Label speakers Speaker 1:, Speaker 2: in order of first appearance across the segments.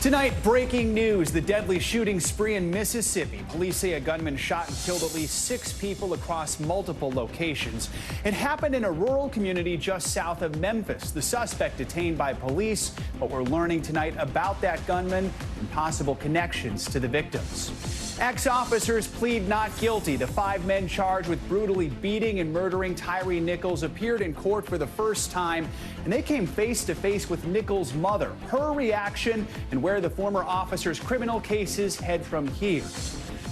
Speaker 1: Tonight, breaking news, the deadly shooting spree in Mississippi. Police say a gunman shot and killed at least 6 people across multiple locations. It happened in a rural community just south of Memphis. The suspect detained by police, but we're learning tonight about that gunman and possible connections to the victims. Ex-officers plead not guilty. The 5 men charged with brutally beating and murdering Tyre Nichols appeared in court for the first time, and they came face to face with Nichols' mother. Her reaction and where the former officer's criminal cases head from here.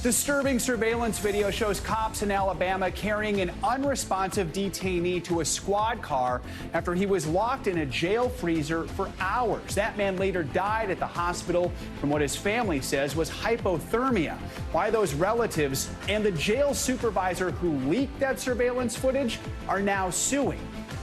Speaker 1: Disturbing surveillance video shows cops in Alabama carrying an unresponsive detainee to a squad car after he was locked in a jail freezer for hours. That man later died at the hospital from what his family says was hypothermia. Why those relatives and the jail supervisor who leaked that surveillance footage are now suing.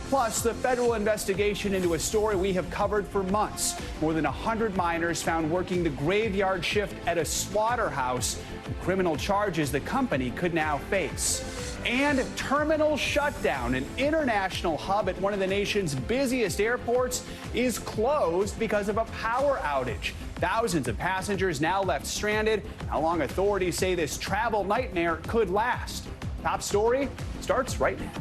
Speaker 1: Plus, the federal investigation into a story we have covered for months. More than 100 miners found working the graveyard shift at a slaughterhouse. Criminal charges the company could now face. And terminal shutdown. An international hub at one of the nation's busiest airports is closed because of a power outage. Thousands of passengers now left stranded. How long authorities say this travel nightmare could last. Top story starts right now.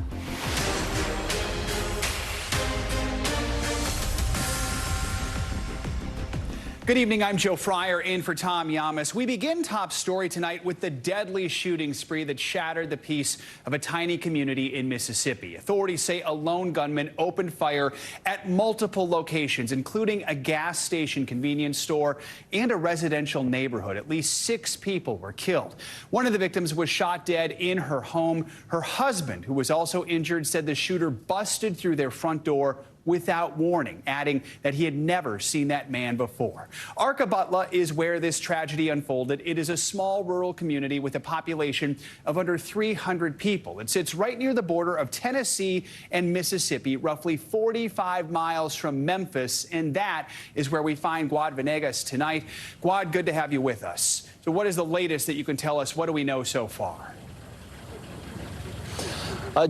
Speaker 1: Good evening, I'm Joe Fryer in for Tom Llamas. We begin top story tonight with the deadly shooting spree that shattered the peace of a tiny community in Mississippi. Authorities say a lone gunman opened fire at multiple locations, including a gas station, convenience store, and a residential neighborhood. At least 6 people were killed. One of the victims was shot dead in her home. Her husband, who was also injured, said the shooter busted through their front door without warning, adding that he had never seen that man before. Arkabutla is where this tragedy unfolded. It is a small rural community with a population of under 300 people. It sits right near the border of Tennessee and Mississippi, roughly 45 miles from Memphis, and that is where we find Guad Venegas tonight. Guad, good to have you with us. So what is the latest that you can tell us? What do we know so far?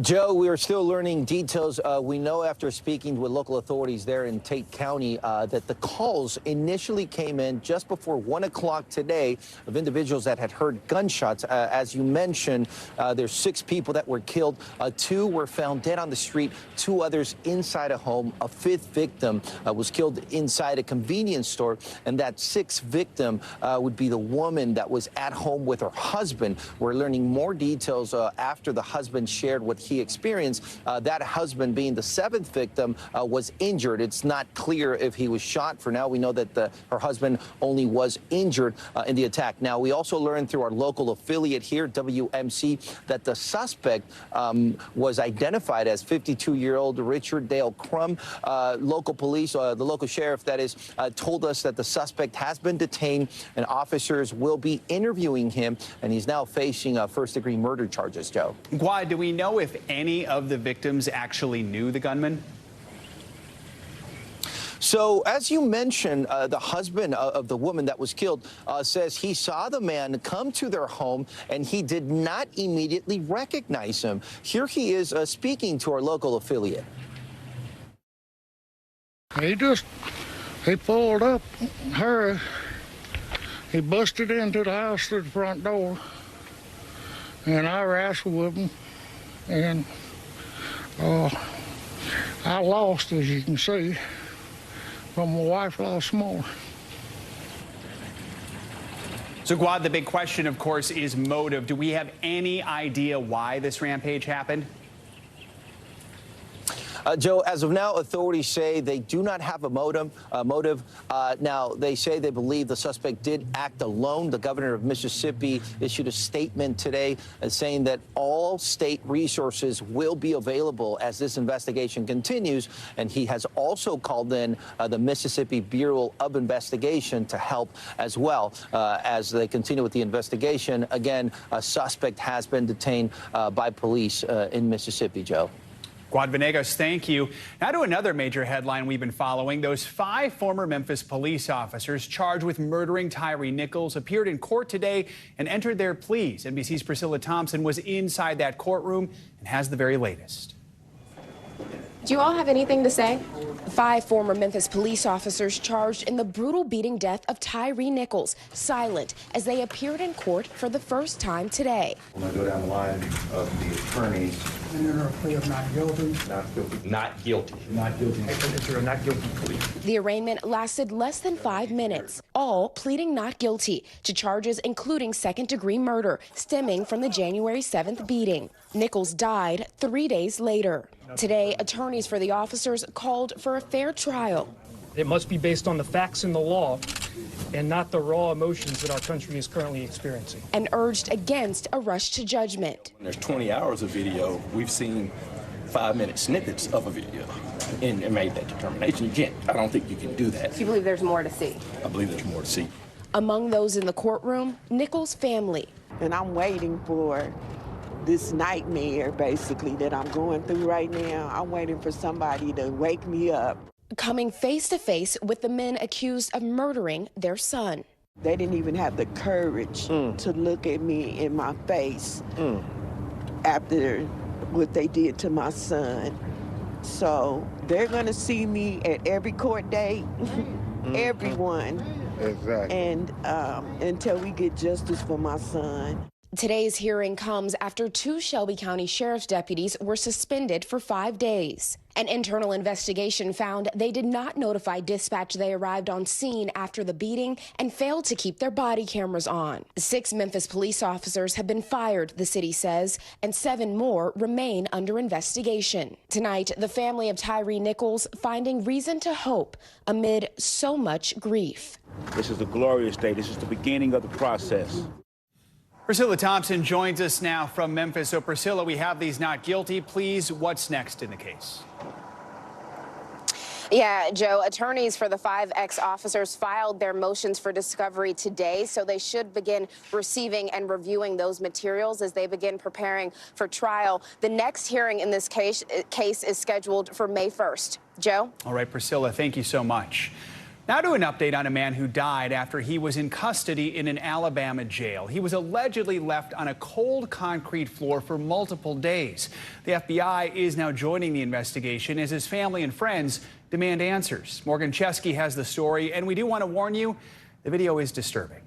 Speaker 2: Joe, we are still learning details. We know after speaking with local authorities there in Tate County that the calls initially came in just before 1 o'clock today of individuals that had heard gunshots. As you mentioned, there's 6 people that were killed. 2 were found dead on the street, 2 others inside a home. A 5th victim was killed inside a convenience store. And that 6th victim would be the woman that was at home with her husband. We're learning more details after the husband shared what he experienced. That husband, being the 7th victim, was injured. It's not clear if he was shot. For now, we know that her husband only was injured in the attack. Now, we also learned through our local affiliate here, WMC, that the suspect was identified as 52-year-old Richard Dale Crum. Local police, the local sheriff, that is, told us that the suspect has been detained and officers will be interviewing him, and he's now facing first-degree murder charges, Joe.
Speaker 1: Guad, do we know if any of the victims actually knew the gunman?
Speaker 2: So, as you mentioned, the husband of the woman that was killed says he saw the man come to their home and he did not immediately recognize him. Here he is speaking to our local affiliate.
Speaker 3: He pulled up her. He busted into the house through the front door, and I wrestled with him. And I lost, as you can see, but my wife lost more.
Speaker 1: So, Guad, the big question, of course, is motive. Do we have any idea why this rampage happened?
Speaker 2: Joe, as of now, authorities say they do not have a motive. Now, they say they believe the suspect did act alone. The governor of Mississippi issued a statement today saying that all state resources will be available as this investigation continues. And he has also called in the Mississippi Bureau of Investigation to help as well as they continue with the investigation. Again, a suspect has been detained by police in Mississippi, Joe.
Speaker 1: Guad Venegas, thank you. Now to another major headline we've been following. Those 5 former Memphis police officers charged with murdering Tyre Nichols appeared in court today and entered their pleas. NBC's Priscilla Thompson was inside that courtroom and has the very latest.
Speaker 4: Do you all have anything to say? 5 former Memphis police officers charged in the brutal beating death of Tyre Nichols, silent as they appeared in court for the first time today.
Speaker 5: I'm going to go down the line of the attorneys.
Speaker 6: Enter a plea of not guilty.
Speaker 5: Not guilty.
Speaker 7: Not guilty.
Speaker 5: Not guilty.
Speaker 7: Enter a not guilty plea.
Speaker 4: The arraignment lasted less than 5 minutes, all pleading not guilty to charges including second-degree murder stemming from the January 7th beating. Nichols died 3 days later. Today, attorneys for the officers called for a fair trial.
Speaker 8: It must be based on the facts and the law and not the raw emotions that our country is currently experiencing.
Speaker 4: And urged against a rush to judgment.
Speaker 7: There's 20 hours of video. We've seen 5-minute snippets of a video and made that determination. Again, I don't think you can do that.
Speaker 4: Do you believe there's more to see?
Speaker 7: I believe there's more to see.
Speaker 4: Among those in the courtroom, Nichols' family.
Speaker 9: And I'm waiting for this nightmare, basically, that I'm going through right now. I'm waiting for somebody to wake me up.
Speaker 4: Coming face to face with the men accused of murdering their son.
Speaker 9: They didn't even have the courage to look at me in my face after what they did to my son. So they're going to see me at every court date, everyone.
Speaker 3: Exactly.
Speaker 9: And until we get justice for my son.
Speaker 4: Today's hearing comes after 2 Shelby County Sheriff's deputies were suspended for 5 days. An internal investigation found they did not notify dispatch they arrived on scene after the beating and failed to keep their body cameras on. 6 Memphis police officers have been fired, the city says, and 7 more remain under investigation. Tonight, the family of Tyre Nichols finding reason to hope amid so much grief.
Speaker 10: This is a glorious day. This is the beginning of the process.
Speaker 1: Priscilla Thompson joins us now from Memphis. So, Priscilla, we have these not guilty pleas. What's next in the case?
Speaker 4: Yeah, Joe, attorneys for the 5 ex-officers filed their motions for discovery today, so they should begin receiving and reviewing those materials as they begin preparing for trial. The next hearing in this case is scheduled for May 1st. Joe?
Speaker 1: All right, Priscilla, thank you so much. Now to an update on a man who died after he was in custody in an Alabama jail. He was allegedly left on a cold concrete floor for multiple days. The FBI is now joining the investigation as his family and friends demand answers. Morgan Chesky has the story, and we do want to warn you, the video is disturbing.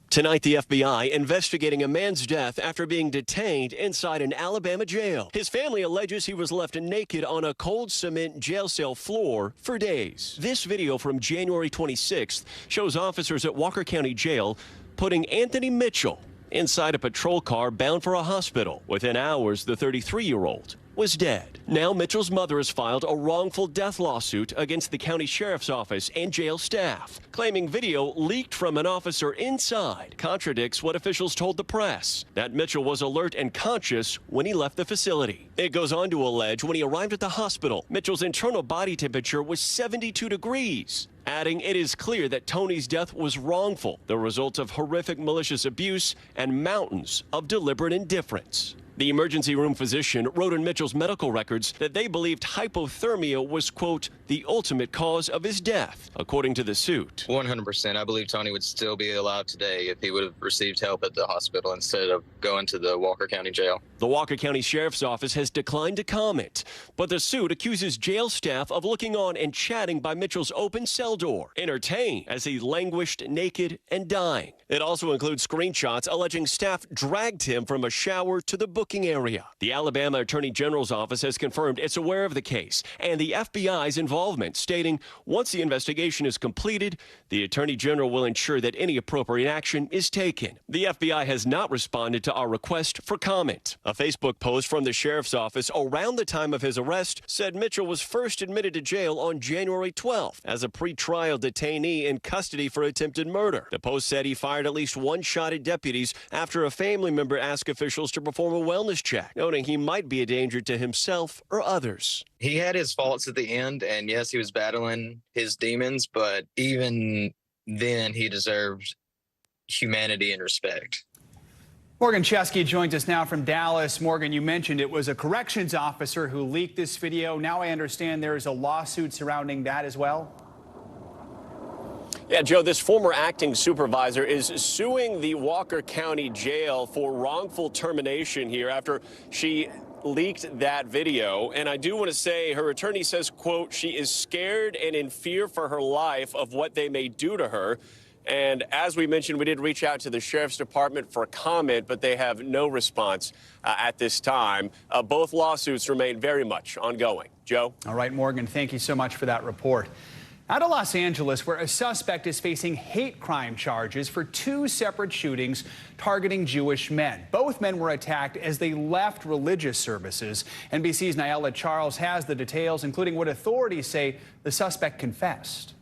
Speaker 11: Tonight, the FBI investigating a man's death after being detained inside an Alabama jail. His family alleges he was left naked on a cold cement jail cell floor for days. This video from January 26th shows officers at Walker County Jail putting Anthony Mitchell inside a patrol car bound for a hospital. Within hours, the 33-year-old was dead. Now Mitchell's mother has filed a wrongful death lawsuit against the county sheriff's office and jail staff, claiming video leaked from an officer inside contradicts what officials told the press, that Mitchell was alert and conscious when he left the facility. It goes on to allege when he arrived at the hospital, Mitchell's internal body temperature was 72 degrees. Adding, it is clear that Tony's death was wrongful, the result of horrific malicious abuse and mountains of deliberate indifference. The emergency room physician wrote in Mitchell's medical records that they believed hypothermia was, quote, the ultimate cause of his death, according to the suit.
Speaker 12: 100%. I believe Tony would still be alive today if he would have received help at the hospital instead of going to the Walker County Jail.
Speaker 11: The Walker County Sheriff's Office has declined to comment, but the suit accuses jail staff of looking on and chatting by Mitchell's open cell door, entertained as he languished naked and dying. It also includes screenshots alleging staff dragged him from a shower to the booking area. The Alabama Attorney General's office has confirmed it's aware of the case and the FBI's involvement, stating once the investigation is completed, the Attorney General will ensure that any appropriate action is taken. The FBI has not responded to our request for comment. A Facebook post from the sheriff's office around the time of his arrest said Mitchell was first admitted to jail on January 12th as a pretrial detainee in custody for attempted murder. The post said he fired at least 1 shot at deputies after a family member asked officials to perform a wellness check, noting he might be a danger to himself or others.
Speaker 12: He had his faults at the end, and yes, he was battling his demons, but even then he deserved humanity and respect.
Speaker 1: Morgan Chesky joins us now from Dallas. Morgan, you mentioned it was a corrections officer who leaked this video. Now I understand there is a lawsuit surrounding that as well.
Speaker 11: Yeah, Joe, this former acting supervisor is suing the Walker County Jail for wrongful termination here after she leaked that video. And I do want to say her attorney says, quote, she is scared and in fear for her life of what they may do to her. And as we mentioned, we did reach out to the sheriff's department for a comment, but they have no response at this time. Both lawsuits remain very much ongoing. Joe?
Speaker 1: All right, Morgan, thank you so much for that report. Out of Los Angeles, where a suspect is facing hate crime charges for 2 separate shootings targeting Jewish men. Both men were attacked as they left religious services. NBC's Nyala Charles has the details, including what authorities say the suspect confessed.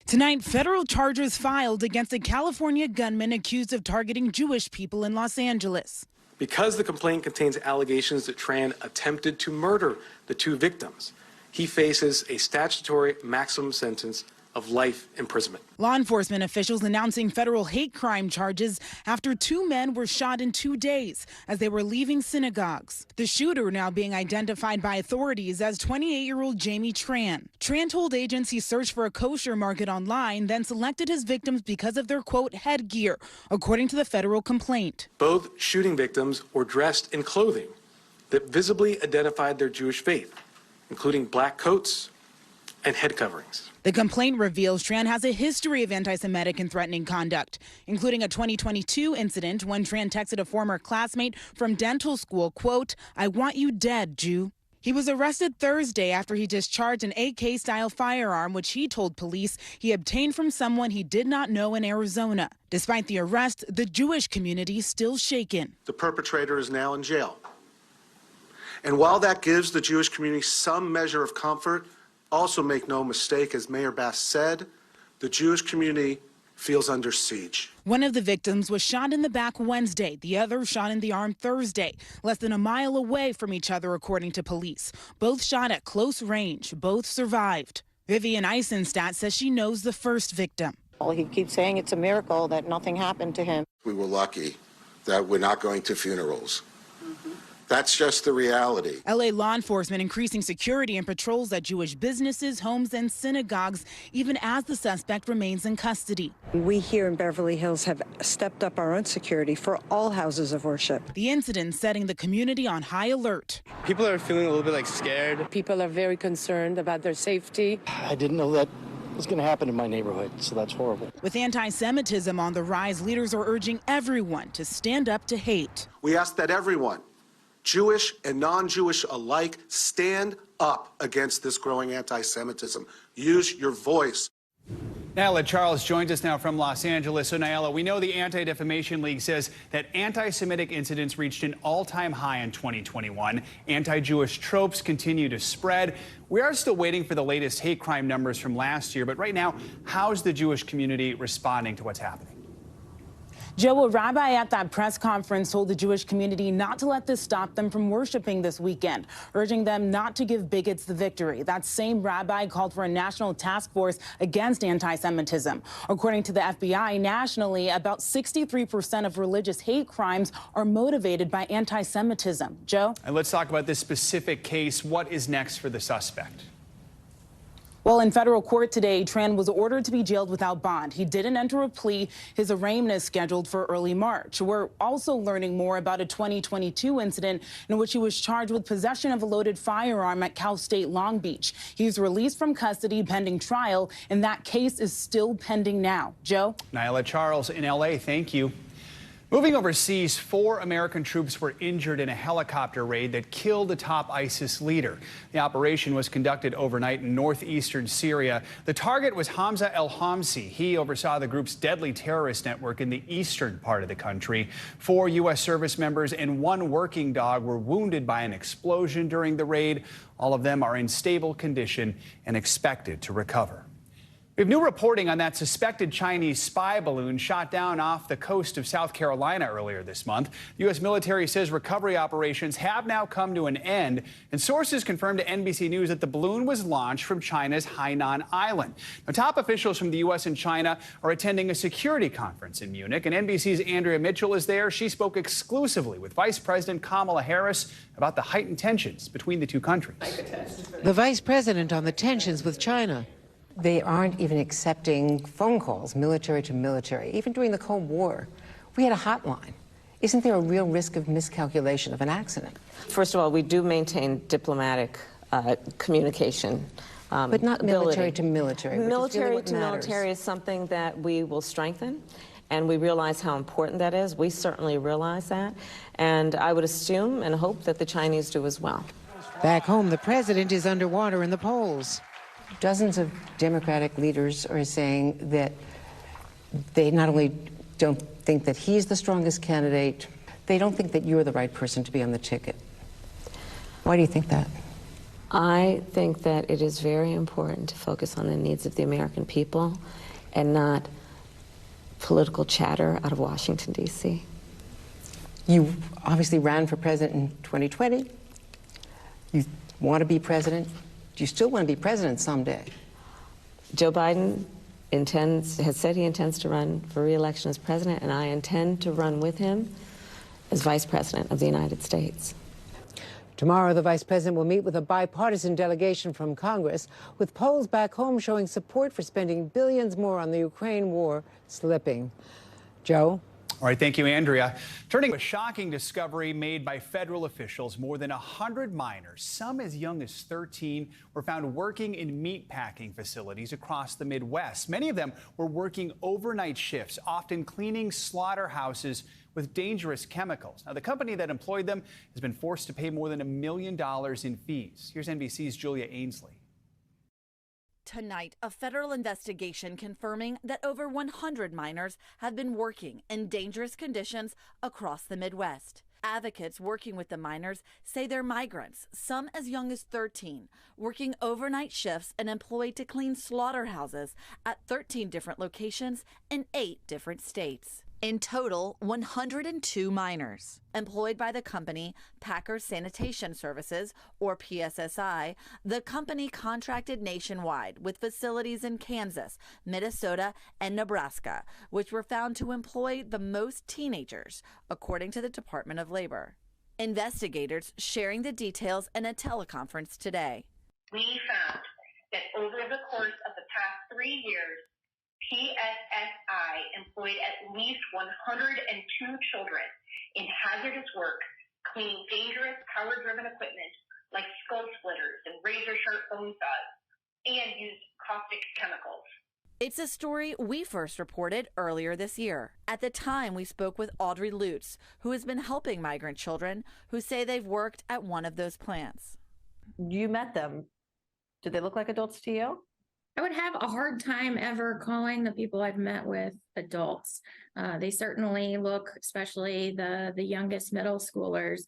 Speaker 13: Tonight, federal charges filed against a California gunman accused of targeting Jewish people in Los Angeles.
Speaker 14: Because the complaint contains allegations that Tran attempted to murder the 2 victims, he faces a statutory maximum sentence of life imprisonment.
Speaker 13: Law enforcement officials announcing federal hate crime charges after 2 men were shot in 2 days as they were leaving synagogues. The shooter now being identified by authorities as 28-year-old Jamie Tran. Tran told agents he searched for a kosher market online, then selected his victims because of their, quote, headgear, according to the federal complaint.
Speaker 14: Both shooting victims were dressed in clothing that visibly identified their Jewish faith, including black coats and head coverings.
Speaker 13: The complaint reveals Tran has a history of anti-Semitic and threatening conduct, including a 2022 incident when Tran texted a former classmate from dental school, quote, I want you dead, Jew. He was arrested Thursday after he discharged an AK-style firearm, which he told police he obtained from someone he did not know in Arizona. Despite the arrest, the Jewish community is still shaken.
Speaker 15: The perpetrator is now in jail. And while that gives the Jewish community some measure of comfort, also make no mistake, as Mayor Bass said, the Jewish community feels under siege.
Speaker 13: One of the victims was shot in the back Wednesday, the other shot in the arm Thursday, less than a mile away from each other, according to police. Both shot at close range. Both survived. Vivian Eisenstadt says she knows the first victim.
Speaker 16: Well, he keeps saying it's a miracle that nothing happened to him.
Speaker 17: We were lucky that we're not going to funerals. That's just the reality.
Speaker 13: LA law enforcement increasing security and patrols at Jewish businesses, homes, and synagogues, even as the suspect remains in custody.
Speaker 18: We here in Beverly Hills have stepped up our own security for all houses of worship.
Speaker 13: The incident setting the community on high alert.
Speaker 19: People are feeling a little bit scared.
Speaker 20: People are very concerned about their safety.
Speaker 21: I didn't know that was going to happen in my neighborhood, so that's horrible.
Speaker 13: With anti-Semitism on the rise, leaders are urging everyone to stand up to hate.
Speaker 15: We ask that everyone, Jewish and non-Jewish alike, stand up against this growing anti-Semitism. Use your voice.
Speaker 1: Nyala Charles joins us now from Los Angeles. So, Nyala, we know the Anti-Defamation League says that anti-Semitic incidents reached an all-time high in 2021. Anti-Jewish tropes continue to spread. We are still waiting for the latest hate crime numbers from last year. But right now, how's the Jewish community responding to what's happening?
Speaker 13: Joe, a rabbi at that press conference told the Jewish community not to let this stop them from worshiping this weekend, urging them not to give bigots the victory. That same rabbi called for a national task force against anti-Semitism. According to the FBI, nationally, about 63% of religious hate crimes are motivated by anti-Semitism. Joe?
Speaker 1: And let's talk about this specific case. What is next for the suspect?
Speaker 13: Well, in federal court today, Tran was ordered to be jailed without bond. He didn't enter a plea. His arraignment is scheduled for early March. We're also learning more about a 2022 incident in which he was charged with possession of a loaded firearm at Cal State Long Beach. He's released from custody pending trial, and that case is still pending now. Joe?
Speaker 1: Nyala Charles in L.A., thank you. Moving overseas, 4 American troops were injured in a helicopter raid that killed a top ISIS leader. The operation was conducted overnight in northeastern Syria. The target was Hamza el-Hamsi. He oversaw the group's deadly terrorist network in the eastern part of the country. 4 U.S. service members and 1 working dog were wounded by an explosion during the raid. All of them are in stable condition and expected to recover. We have new reporting on that suspected Chinese spy balloon shot down off the coast of South Carolina earlier this month. The U.S. military says recovery operations have now come to an end, and sources confirmed to NBC News that the balloon was launched from China's Hainan Island. Now, top officials from the U.S. and China are attending a security conference in Munich, and NBC's Andrea Mitchell is there. She spoke exclusively with Vice President Kamala Harris about the heightened tensions between the two countries.
Speaker 22: The vice president on the tensions with China.
Speaker 23: They aren't even accepting phone calls, military to military. Even during the Cold War, we had a hotline.
Speaker 22: Isn't there a real risk of miscalculation of an accident?
Speaker 2: First of all, we do maintain diplomatic communication.
Speaker 22: But not military to military.
Speaker 2: Military to military is something that we will strengthen, and we realize how important that is. We certainly realize that, and I would assume and hope that the Chinese do as well.
Speaker 22: Back home, the president is underwater in the polls. Dozens of Democratic leaders are saying that they not only don't think that he's the strongest candidate, they don't think that you're the right person to be on the ticket. Why do you think that?
Speaker 2: I think that it is very important to focus on the needs of the American people and not political chatter out of Washington, D.C.
Speaker 22: You obviously ran for president in 2020. You want to be president. Do you still want to be president someday?
Speaker 2: Joe Biden has said he intends to run for re-election as president, and I intend to run with him as vice president of the United States.
Speaker 22: Tomorrow, the vice president will meet with a bipartisan delegation from Congress, with polls back home showing support for spending billions more on the Ukraine war slipping. Joe?
Speaker 1: All right, thank you, Andrea. Turning to a shocking discovery made by federal officials, more than 100 minors, some as young as 13, were found working in meatpacking facilities across the Midwest. Many of them were working overnight shifts, often cleaning slaughterhouses with dangerous chemicals. Now, the company that employed them has been forced to pay more than $1 million in fees. Here's NBC's Julia Ainsley.
Speaker 6: Tonight, a federal investigation confirming that over 100 minors have been working in dangerous conditions across the Midwest. Advocates working with the minors say they're migrants, some as young as 13, working overnight shifts and employed to clean slaughterhouses at 13 different locations in 8 different states. In total, 102 minors. Employed by the company Packer Sanitation Services, or PSSI, the company contracted nationwide with facilities in Kansas, Minnesota, and Nebraska, which were found to employ the most teenagers, according to the Department of Labor. Investigators sharing the details in a teleconference today.
Speaker 23: We found that over the course of the past 3 years, PSSI employed at least 102 children in hazardous work, cleaning dangerous power-driven equipment like skull splitters and razor-sharp bone saws, and used caustic chemicals.
Speaker 6: It's a story we first reported earlier this year. At the time, we spoke with Audrey Lutz, who has been helping migrant children who say they've worked at one of those plants.
Speaker 24: You met them. Did they look like adults to you?
Speaker 25: I would have a hard time ever calling the people I've met with adults. They certainly look, especially the youngest middle schoolers,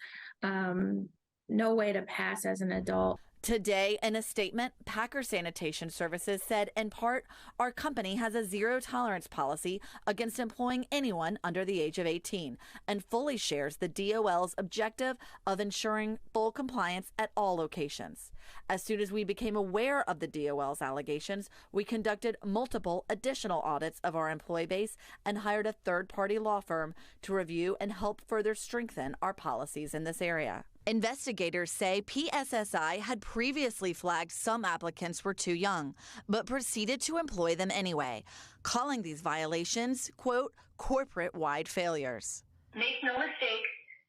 Speaker 25: no way to pass as an adult.
Speaker 6: Today, in a statement, Packer Sanitation Services said, in part, our company has a zero-tolerance policy against employing anyone under the age of 18 and fully shares the DOL's objective of ensuring full compliance at all locations. As soon as we became aware of the DOL's allegations, we conducted multiple additional audits of our employee base and hired a third-party law firm to review and help further strengthen our policies in this area. Investigators say PSSI had previously flagged some applicants were too young, but proceeded to employ them anyway, calling these violations, quote, corporate-wide failures.
Speaker 23: Make no mistake,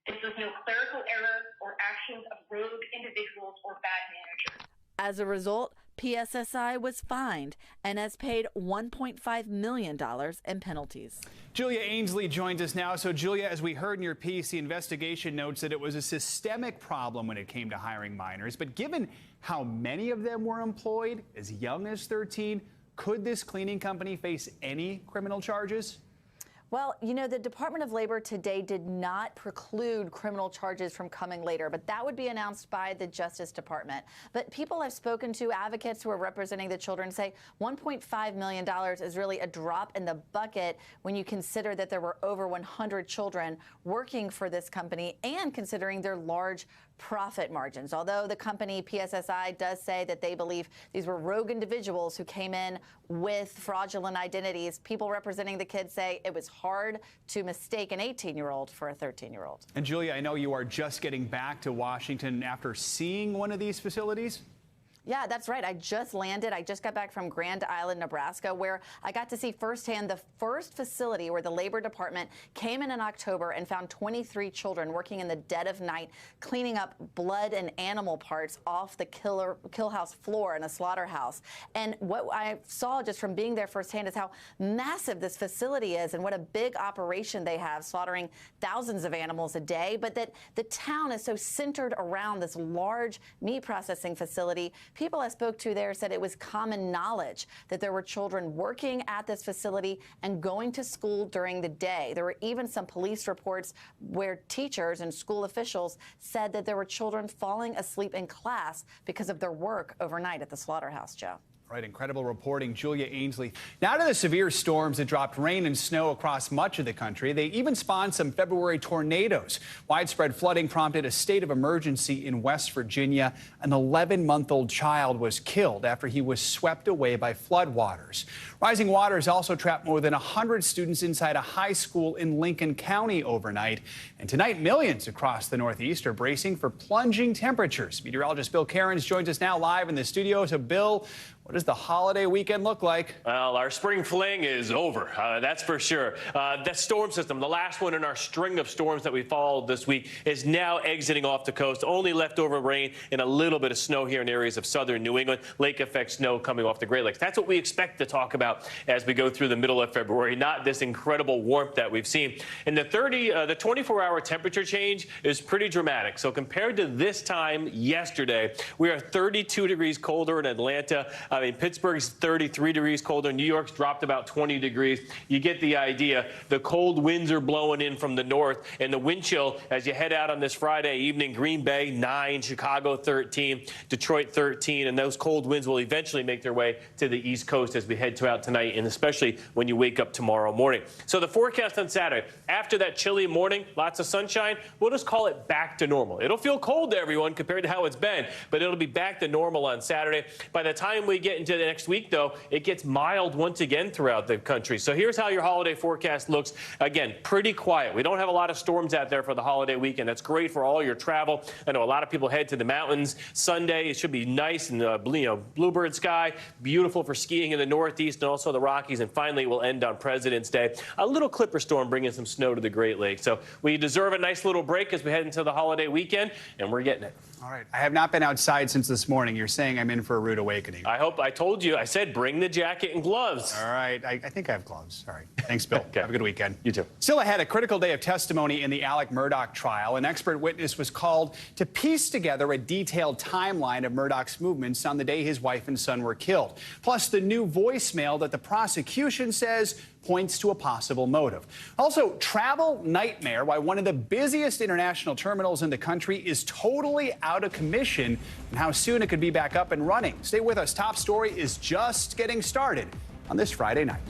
Speaker 23: this was no clerical error or actions of rogue individuals or bad managers.
Speaker 6: As a result, PSSI was fined and has paid $1.5 million in penalties.
Speaker 1: Julia Ainsley joins us now. So, Julia, as we heard in your piece, the investigation notes that it was a systemic problem when it came to hiring minors. But given how many of them were employed as young as 13, could this cleaning company face any criminal charges?
Speaker 6: Well, you know, the Department of Labor today did not preclude criminal charges from coming later, but that would be announced by the Justice Department. But people I've spoken to, advocates who are representing the children, say $1.5 million is really a drop in the bucket when you consider that there were over 100 children working for this company and considering their large profit margins. Although the company PSSI does say that they believe these were rogue individuals who came in with fraudulent identities, people representing the kids say it was hard to mistake an 18-year-old for a 13-year-old.
Speaker 1: And Julia, I know you are just getting back to Washington after seeing one of these facilities.
Speaker 24: Yeah, that's right. I just landed. I just got back from Grand Island, Nebraska, where I got to see firsthand the first facility where the Labor Department came in October and found 23 children working in the dead of night, cleaning up blood and animal parts off the kill house floor in a slaughterhouse. And what I saw just from being there firsthand is how massive this facility is and what a big operation they have, slaughtering thousands of animals a day, but that the town is so centered around this large meat processing facility. People I spoke to there said it was common knowledge that there were children working at this facility and going to school during the day. There were even some police reports where teachers and school officials said that there were children falling asleep in class because of their work overnight at the slaughterhouse, Joe.
Speaker 1: Right, incredible reporting, Julia Ainsley. Now to the severe storms that dropped rain and snow across much of the country. They even spawned some February tornadoes. Widespread flooding prompted a state of emergency in West Virginia. An 11-month-old child was killed after he was swept away by floodwaters. Rising waters also trapped more than 100 students inside a high school in Lincoln County overnight. And tonight, millions across the Northeast are bracing for plunging temperatures. Meteorologist Bill Cairns joins us now live in the studio. So, Bill, what does the holiday weekend look like?
Speaker 3: Well, our spring fling is over, that's for sure. That storm system, the last one in our string of storms that we followed this week, is now exiting off the coast. Only leftover rain and a little bit of snow here in areas of southern New England. Lake effect snow coming off the Great Lakes. That's what we expect to talk about as we go through the middle of February, not this incredible warmth that we've seen. And the 24-hour temperature change is pretty dramatic. So compared to this time yesterday, we are 32 degrees colder in Atlanta. I mean, Pittsburgh's 33 degrees colder. New York's dropped about 20 degrees. You get the idea. The cold winds are blowing in from the north, and the wind chill as you head out on this Friday evening. Green Bay 9, Chicago 13, Detroit 13, and those cold winds will eventually make their way to the East Coast as we head out tonight, and especially when you wake up tomorrow morning. So the forecast on Saturday, after that chilly morning, lots of sunshine, we'll just call it back to normal. It'll feel cold to everyone compared to how it's been, but it'll be back to normal on Saturday. By the time we get into the next week, though, it gets mild once again throughout the country. So here's how your holiday forecast looks. Again, pretty quiet. We don't have a lot of storms out there for the holiday weekend. That's great for all your travel. I know a lot of people head to the mountains Sunday. It should be nice and bluebird sky, beautiful for skiing in the Northeast and also the Rockies. And finally, we'll end on President's Day. A little clipper storm bringing some snow to the Great Lakes. So we deserve a nice little break as we head into the holiday weekend, and we're getting it.
Speaker 1: All right. I have not been outside since this morning. You're saying I'm in for a rude awakening.
Speaker 3: I told you. I said bring the jacket and gloves.
Speaker 1: All right. I think I have gloves. All right. Thanks, Bill.
Speaker 3: Okay.
Speaker 1: Have a good weekend.
Speaker 3: You too.
Speaker 1: Still ahead, a critical day of testimony in the Alec Murdaugh trial. An expert witness was called to piece together a detailed timeline of Murdaugh's movements on the day his wife and son were killed. Plus, the new voicemail that the prosecution says points to a possible motive. Also, travel nightmare why one of the busiest international terminals in the country is totally out of commission and how soon it could be back up and running. Stay with us. Top story is just getting started on this Friday night.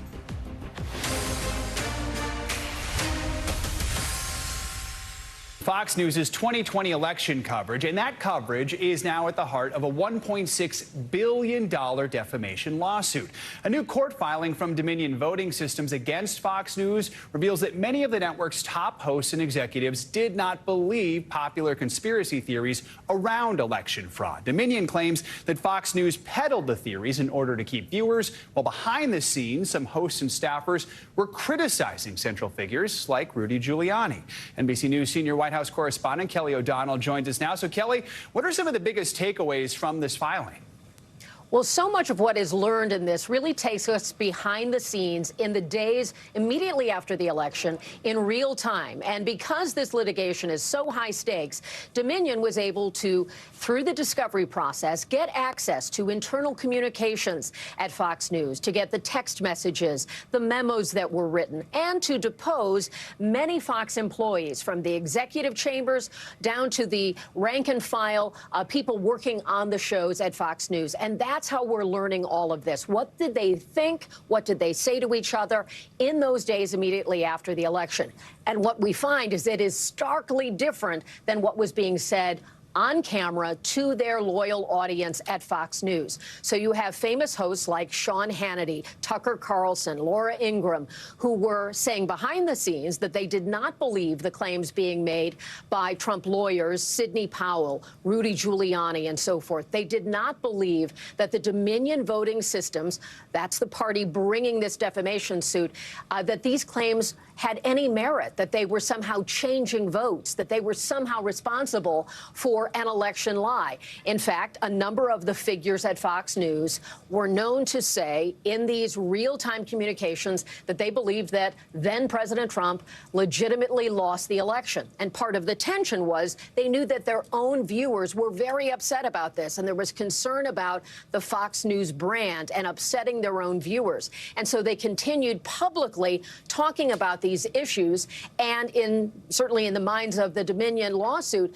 Speaker 1: Fox News' 2020 election coverage, and that coverage is now at the heart of a $1.6 billion defamation lawsuit. A new court filing from Dominion Voting Systems against Fox News reveals that many of the network's top hosts and executives did not believe popular conspiracy theories around election fraud. Dominion claims that Fox News peddled the theories in order to keep viewers, while behind the scenes, some hosts and staffers were criticizing central figures like Rudy Giuliani. NBC News senior White House correspondent Kelly O'Donnell joins us now. So, Kelly, what are some of the biggest takeaways from this filing?
Speaker 5: Well, so much of what is learned in this really takes us behind the scenes in the days immediately after the election in real time. And because this litigation is so high stakes, Dominion was able to, through the discovery process, get access to internal communications at Fox News, to get the text messages, the memos that were written, and to depose many Fox employees from the executive chambers down to the rank and file people working on the shows at Fox News. And that's how we're learning all of this. What did they think? What did they say to each other in those days immediately after the election? And what we find is it is starkly different than what was being said on camera to their loyal audience at Fox News. So you have famous hosts like Sean Hannity, Tucker Carlson, Laura Ingraham, who were saying behind the scenes that they did not believe the claims being made by Trump lawyers, Sidney Powell, Rudy Giuliani, and so forth. They did not believe that the Dominion voting systems, that's the party bringing this defamation suit, that these claims had any merit, that they were somehow changing votes, that they were somehow responsible for an election lie. In fact, a number of the figures at Fox News were known to say in these real-time communications that they believed that then President Trump legitimately lost the election. And part of the tension was they knew that their own viewers were very upset about this, and there was concern about the Fox News brand and upsetting their own viewers. And so they continued publicly talking about these issues, and certainly in the minds of the Dominion lawsuit,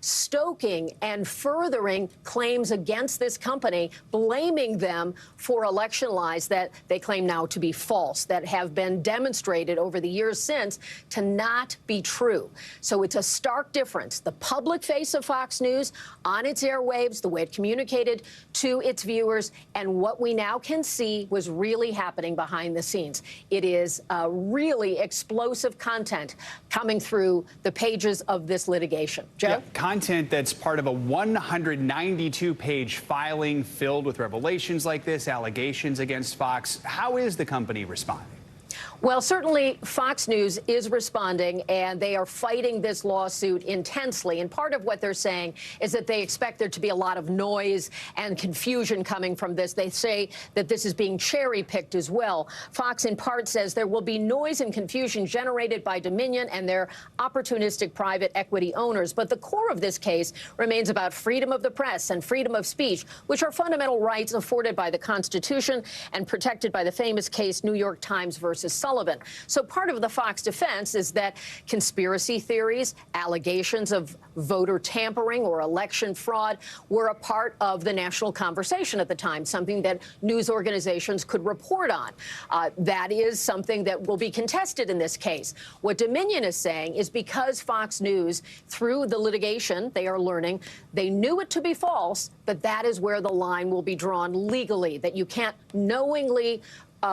Speaker 5: stoking and furthering claims against this company, blaming them for election lies that they claim now to be false, that have been demonstrated over the years since to not be true. So it's a stark difference. The public face of Fox News on its airwaves, the way it communicated to its viewers, and what we now can see was really happening behind the scenes. It is really explosive content coming through the pages of this litigation. Joe?
Speaker 1: Yeah, content that's part of a 192-page filing filled with revelations like this, allegations against Fox. How is the company responding?
Speaker 5: Well, certainly Fox News is responding, and they are fighting this lawsuit intensely. And part of what they're saying is that they expect there to be a lot of noise and confusion coming from this. They say that this is being cherry-picked as well. Fox, in part, says there will be noise and confusion generated by Dominion and their opportunistic private equity owners. But the core of this case remains about freedom of the press and freedom of speech, which are fundamental rights afforded by the Constitution and protected by the famous case New York Times versus Sullivan. So part of the Fox defense is that conspiracy theories, allegations of voter tampering or election fraud were a part of the national conversation at the time, something that news organizations could report on. That is something that will be contested in this case. What Dominion is saying is because Fox News, through the litigation, they are learning, they knew it to be false, that is where the line will be drawn legally, that you can't knowingly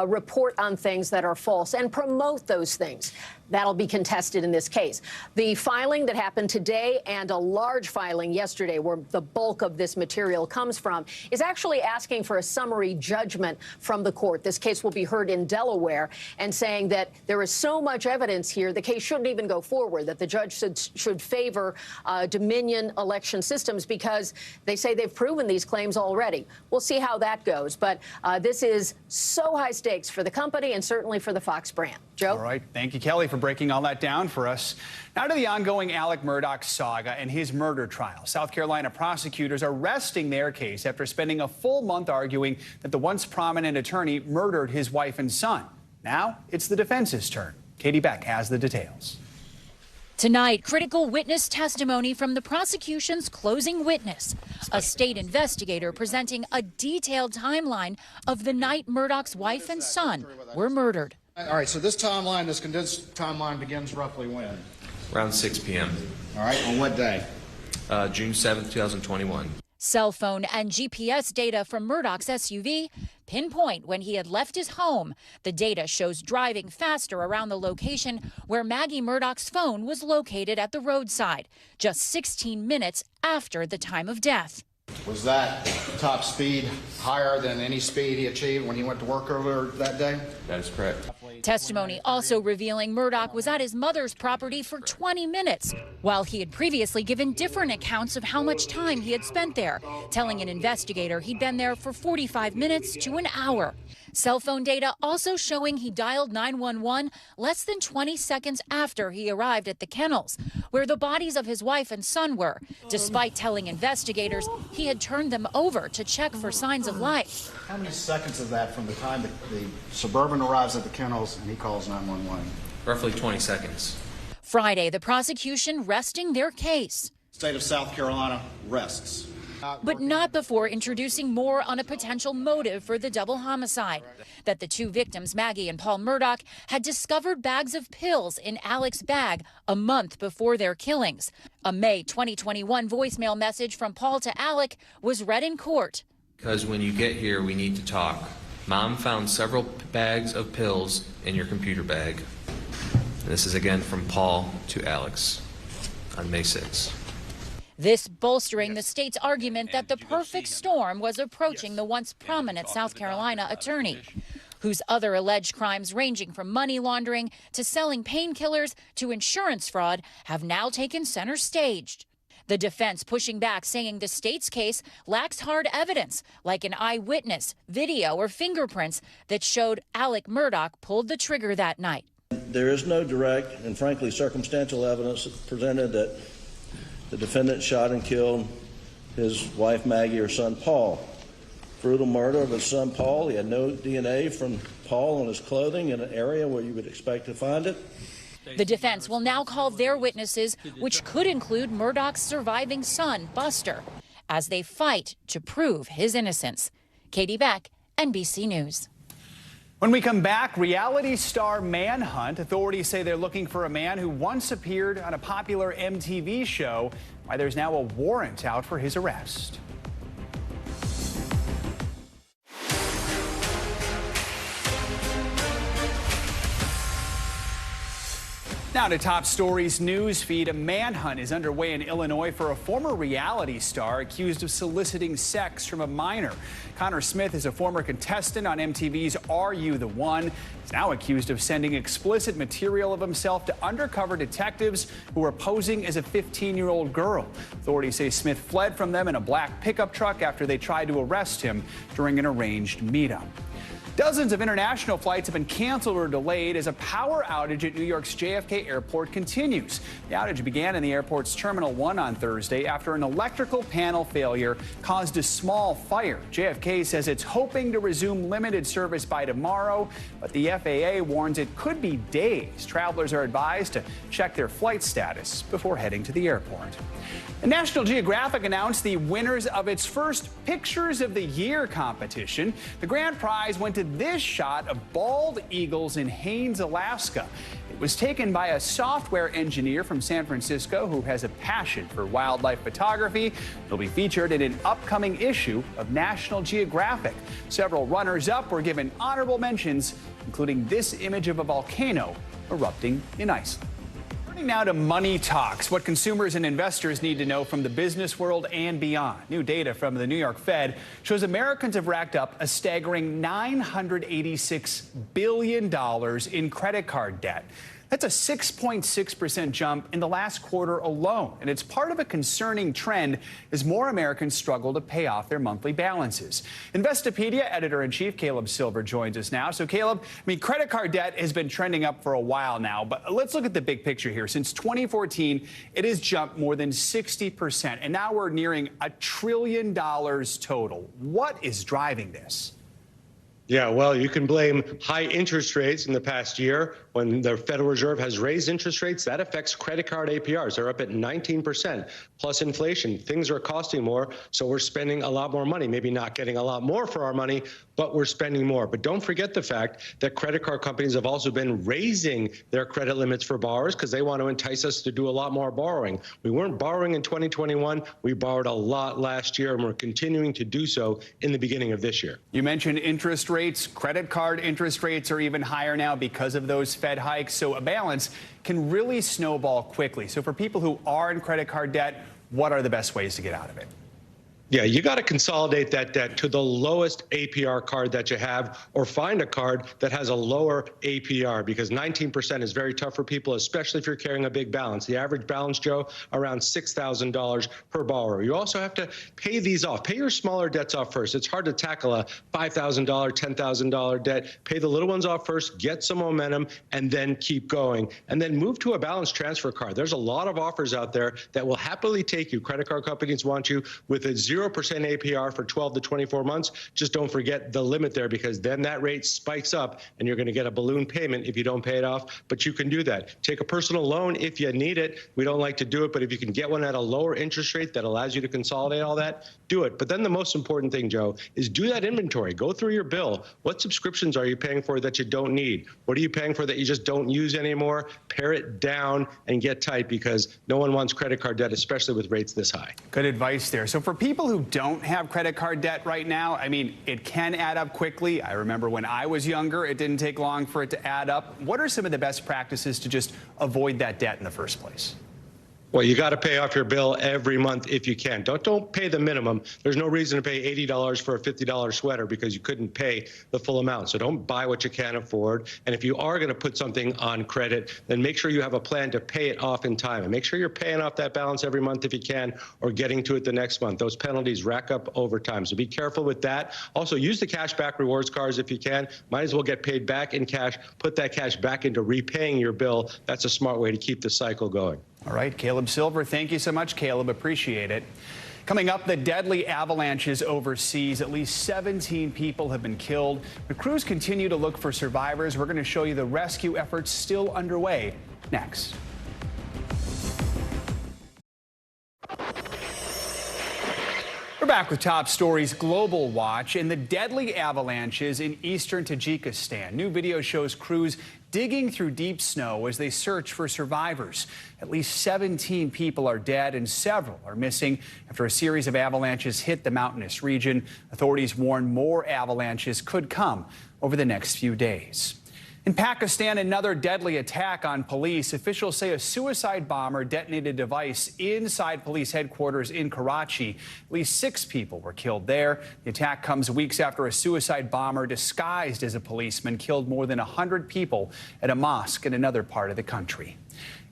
Speaker 5: report on things that are false and promote those things. That'll be contested in this case. The filing that happened today and a large filing yesterday, where the bulk of this material comes from, is actually asking for a summary judgment from the court. This case will be heard in Delaware, and saying that there is so much evidence here, the case shouldn't even go forward, that the judge should favor Dominion election systems because they say they've proven these claims already. We'll see how that goes. But this is so high stakes for the company and certainly for the Fox brand. Joe?
Speaker 1: All right. Thank you, Kelly, for breaking all that down for us. Now to the ongoing Alec Murdaugh saga and his murder trial. South Carolina prosecutors are resting their case after spending a full month arguing that the once prominent attorney murdered his wife and son. Now it's the defense's turn. Katie Beck has the details.
Speaker 4: Tonight, critical witness testimony from the prosecution's closing witness, a state investigator presenting a detailed timeline of the night Murdaugh's wife and son were murdered.
Speaker 7: All right, so this timeline, this condensed timeline begins roughly when?
Speaker 8: Around 6 p.m.
Speaker 7: All right, on what day?
Speaker 8: June 7th, 2021.
Speaker 4: Cell phone and GPS data from Murdaugh's SUV pinpoint when he had left his home. The data shows driving faster around the location where Maggie Murdaugh's phone was located at the roadside, just 16 minutes after the time of death.
Speaker 7: Was that top speed higher than any speed he achieved when he went to work earlier that day?
Speaker 8: That is correct.
Speaker 4: Testimony also revealing Murdaugh was at his mother's property for 20 minutes, while he had previously given different accounts of how much time he had spent there, telling an investigator he'd been there for 45 minutes to an hour. Cell phone data also showing he dialed 911 less than 20 seconds after he arrived at the kennels, where the bodies of his wife and son were, despite telling investigators he had turned them over to check for signs of life.
Speaker 7: How many seconds is that from the time the Suburban arrives at the kennels and he calls 911?
Speaker 8: Roughly 20 seconds.
Speaker 4: Friday, the prosecution resting their case.
Speaker 7: State of South Carolina rests.
Speaker 4: but not before introducing more on a potential motive for the double homicide. That the two victims, Maggie and Paul Murdaugh, had discovered bags of pills in Alec's bag a month before their killings. A May 2021 voicemail message from Paul to Alec was read in court.
Speaker 8: Because when you get here, we need to talk. Mom found several bags of pills in your computer bag. This is again from Paul to Alex on May 6th.
Speaker 4: This bolstering the state's argument that the perfect storm was approaching the once prominent South Carolina attorney, whose other alleged crimes ranging from money laundering to selling painkillers to insurance fraud have now taken center stage. The defense pushing back, saying the state's case lacks hard evidence, like an eyewitness, video, or fingerprints that showed Alec Murdaugh pulled the trigger that night.
Speaker 9: There is no direct and frankly circumstantial evidence presented that the defendant shot and killed his wife Maggie or son Paul. Brutal murder of his son Paul. He had no DNA from Paul on his clothing in an area where you would expect to find it.
Speaker 4: The defense will now call their witnesses, which could include Murdaugh's surviving son, Buster, as they fight to prove his innocence. Katie Beck, NBC News.
Speaker 1: When we come back, reality star manhunt. Authorities say they're looking for a man who once appeared on a popular MTV show. Why there's now a warrant out for his arrest. Now to top stories news feed. A manhunt is underway in Illinois for a former reality star accused of soliciting sex from a minor. Connor Smith is a former contestant on MTV's Are You the One? He's now accused of sending explicit material of himself to undercover detectives who were posing as a 15-year-old girl. Authorities say Smith fled from them in a black pickup truck after they tried to arrest him during an arranged meetup. Dozens of international flights have been canceled or delayed as a power outage at New York's JFK Airport continues. The outage began in the airport's Terminal 1 on Thursday after an electrical panel failure caused a small fire. JFK says it's hoping to resume limited service by tomorrow, but the FAA warns it could be days. Travelers are advised to check their flight status before heading to the airport. And National Geographic announced the winners of its first Pictures of the Year competition. The grand prize went to this shot of bald eagles in Haines, Alaska. It was taken by a software engineer from San Francisco who has a passion for wildlife photography. It'll be featured in an upcoming issue of National Geographic. Several runners-up were given honorable mentions, including this image of a volcano erupting in Iceland. Turning now to money talks, what consumers and investors need to know from the business world and beyond. New data from the New York Fed shows Americans have racked up a staggering $986 billion in credit card debt. That's a 6.6% jump in the last quarter alone. And it's part of a concerning trend as more Americans struggle to pay off their monthly balances. Investopedia editor-in-chief Caleb Silver joins us now. So, Caleb, credit card debt has been trending up for a while now, but let's look at the big picture here. Since 2014, it has jumped more than 60%, and now we're nearing $1 trillion total. What is driving this?
Speaker 10: Yeah, well, you can blame high interest rates in the past year. When the Federal Reserve has raised interest rates, that affects credit card APRs. They're up at 19%, plus inflation. Things are costing more, so we're spending a lot more money. Maybe not getting a lot more for our money, but we're spending more. But don't forget the fact that credit card companies have also been raising their credit limits for borrowers because they want to entice us to do a lot more borrowing. We weren't borrowing in 2021. We borrowed a lot last year, and we're continuing to do so in the beginning of this year.
Speaker 1: You mentioned interest rates. Credit card interest rates are even higher now because of those Fed hikes. So a balance can really snowball quickly. So for people who are in credit card debt, what are the best ways to get out of it?
Speaker 10: Yeah, you got to consolidate that debt to the lowest APR card that you have, or find a card that has a lower APR, because 19% is very tough for people, especially if you're carrying a big balance. The average balance, Joe, around $6,000 per borrower. You also have to pay these off. Pay your smaller debts off first. It's hard to tackle a $5,000, $10,000 debt. Pay the little ones off first, get some momentum, and then keep going. And then move to a balance transfer card. There's a lot of offers out there that will happily take you. Credit card companies want you with a 0% 0% APR for 12 to 24 months. Just don't forget the limit there, because then that rate spikes up and you're going to get a balloon payment if you don't pay it off. But you can do that. Take a personal loan if you need it. We don't like to do it, but if you can get one at a lower interest rate that allows you to consolidate all that, do it. But then the most important thing, Joe, is do that inventory. Go through your bill. What subscriptions are you paying for that you don't need? What are you paying for that you just don't use anymore? Pare it down and get tight, because no one wants credit card debt, especially with rates this high.
Speaker 1: Good advice there. So for people who don't have credit card debt right now, I mean, it can add up quickly. I remember when I was younger, it didn't take long for it to add up. What are some of the best practices to just avoid that debt in the first place?
Speaker 10: Well, you got to pay off your bill every month if you can. Don't pay the minimum. There's no reason to pay $80 for a $50 sweater because you couldn't pay the full amount. So don't buy what you can't afford. And if you are going to put something on credit, then make sure you have a plan to pay it off in time. And make sure you're paying off that balance every month if you can, or getting to it the next month. Those penalties rack up over time. So be careful with that. Also, use the cashback rewards cards if you can. Might as well get paid back in cash. Put that cash back into repaying your bill. That's a smart way to keep the cycle going.
Speaker 1: All right, Caleb Silver, thank you so much, Caleb. Appreciate it. Coming up, the deadly avalanches overseas. At least 17 people have been killed. The crews continue to look for survivors. We're going to show you the rescue efforts still underway next. We're back with top stories. Global watch in the deadly avalanches in eastern Tajikistan. New video shows crews digging through deep snow as they search for survivors. At least 17 people are dead and several are missing after a series of avalanches hit the mountainous region. Authorities warn more avalanches could come over the next few days. In Pakistan, another deadly attack on police. Officials say a suicide bomber detonated a device inside police headquarters in Karachi. At least 6 people were killed there. The attack comes weeks after a suicide bomber disguised as a policeman killed more than 100 people at a mosque in another part of the country.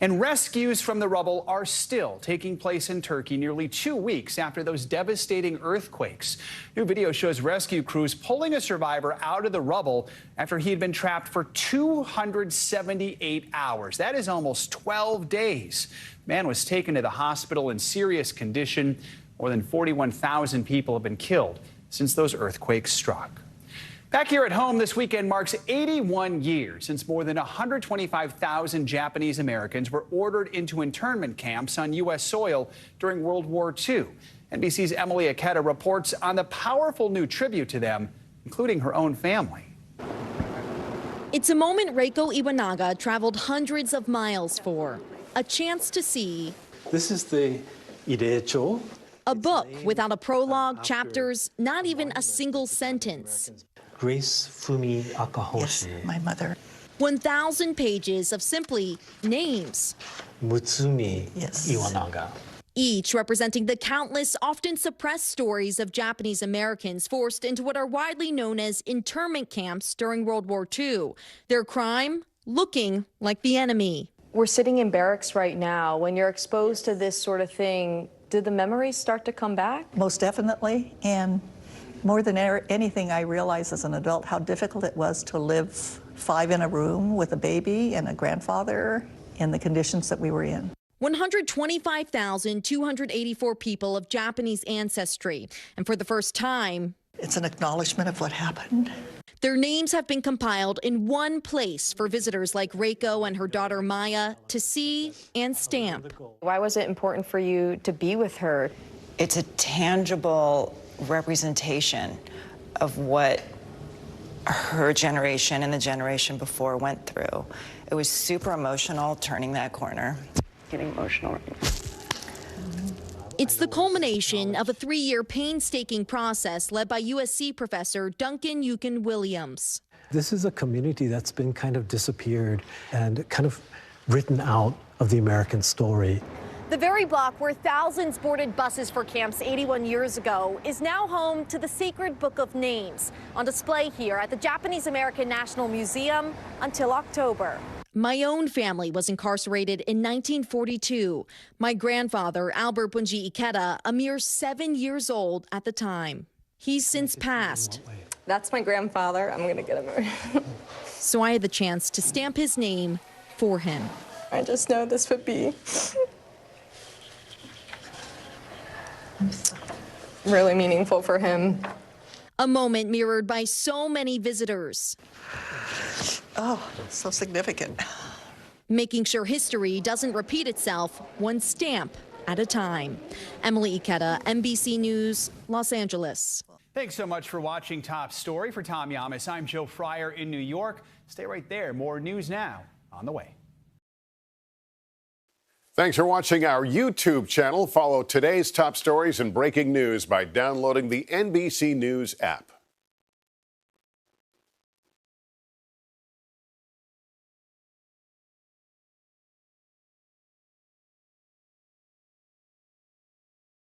Speaker 1: And rescues from the rubble are still taking place in Turkey nearly 2 weeks after those devastating earthquakes. New video shows rescue crews pulling a survivor out of the rubble after he had been trapped for 278 hours. That is almost 12 days. The man was taken to the hospital in serious condition. More than 41,000 people have been killed since those earthquakes struck. Back here at home, this weekend marks 81 years since more than 125,000 Japanese Americans were ordered into internment camps on U.S. soil during World War II. NBC's Emily Aketa reports on the powerful new tribute to them, including her own family.
Speaker 11: It's a moment Reiko Iwanaga traveled hundreds of miles for, a chance to see. This is the Irecho. A book without a prologue, chapters, not even a single sentence.
Speaker 12: Grace Fumi Akahoshi.
Speaker 11: Yes, my mother. 1,000 pages of simply names.
Speaker 12: Mutsumi Iwanaga.
Speaker 11: Each representing the countless, often suppressed stories of Japanese Americans forced into what are widely known as internment camps during World War II. Their crime, looking like the enemy.
Speaker 14: We're sitting in barracks right now. When you're exposed to this sort of thing, did the memories start to come back?
Speaker 16: Most definitely, and more than anything, I realized as an adult how difficult it was to live 5 in a room with a baby and a grandfather in the conditions that we were in.
Speaker 11: 125,284 people of Japanese ancestry. And for the first time,
Speaker 16: it's an acknowledgement of what happened.
Speaker 11: Their names have been compiled in one place for visitors like Reiko and her daughter Maya to see and stamp.
Speaker 14: Why was it important for you to be with her?
Speaker 17: It's a tangible representation of what her generation and the generation before went through. It was super emotional turning that corner.
Speaker 14: Getting emotional.
Speaker 11: It's the culmination of a 3-year painstaking process led by USC professor Duncan Yukon Williams.
Speaker 12: This is a community that's been kind of disappeared and kind of written out of the American story.
Speaker 11: The very block where thousands boarded buses for camps 81 years ago is now home to the Sacred Book of Names, on display here at the Japanese American National Museum until October. My own family was incarcerated in 1942. My grandfather, Albert Bunji Ikeda, a mere 7 years old at the time. He's since passed.
Speaker 14: That's my grandfather. I'm going to get him.
Speaker 11: So I had the chance to stamp his name for him.
Speaker 14: I just know this would be
Speaker 11: really meaningful for him.
Speaker 15: A moment mirrored by so many visitors.
Speaker 16: Oh, so significant.
Speaker 15: Making sure history doesn't repeat itself one stamp at a time. Emily Ikeda, NBC News, Los Angeles.
Speaker 1: Thanks so much for watching Top Story. For Tom Llamas, I'm Joe Fryer in New York. Stay right there. More news now on the way.
Speaker 18: Thanks for watching our YouTube channel. Follow today's top stories and breaking news by downloading the NBC News app.